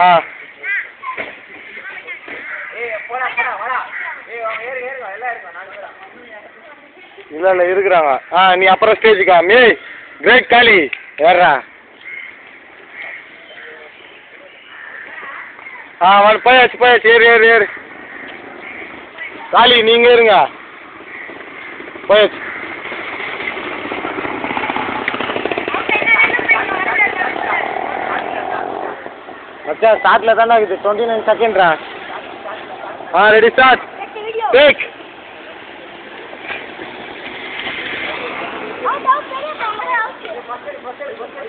ஆ இல்லை இல்லை இருக்கிறாங்க. நீ அப்புறம் ஸ்டேஜுக்கா மேய் கிரேட் காளி ஏறா. போயாச்சு ஏறு ஏறு ஏறு காளி நீங்கள் இருங்க போயாச்சு. மச்சான் ஸ்டார்ட்டில் தானே இருக்குது 29 செகண்ட்ரா. ரெடி ஸ்டார்ட் டேக்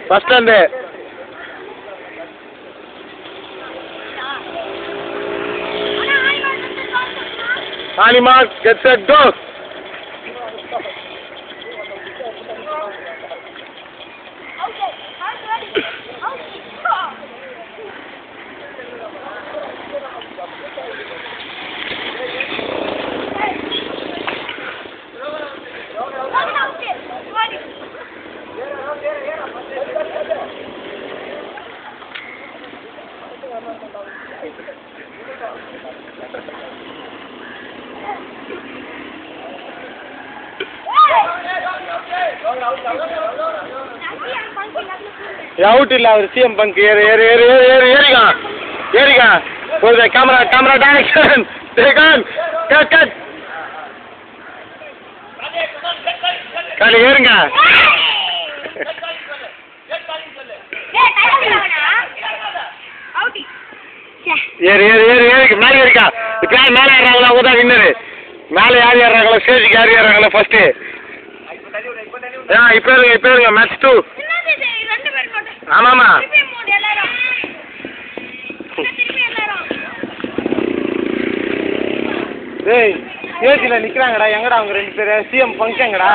ஃபர்ஸ்ட் வந்து Money mark, get set, go! Out இல்லை அவர் சிஎம் பங்க் ஏறு ஏறு ஏறு ஏறு ஏறு ஏறிக்கா ஏறிக்கா ஒரு கேமரா கேமரா டைரக்ஷன் டேகன் கட் கட் காலி ஏறுங்க ஏறு ஏறு ஏறு ஏறிக்கு மேலே ஏறிக்கா இப்போ யார் மேலே ஏறாங்களோ அவங்க தான் வின்னரு. மேலே யார் ஏறாங்களோ ஸ்டேஜுக்கு யார் ஏறாங்களோ ஃபர்ஸ்ட்டு இப்போ இருங்க மேட்ச் 2. ஆமாம்மா டேய் ஸ்டேஜில் நிற்கிறாங்கடா. எங்கடா அவங்க 2 பேர் சிஎம் ஃபங்க்ஷன் எங்கடா?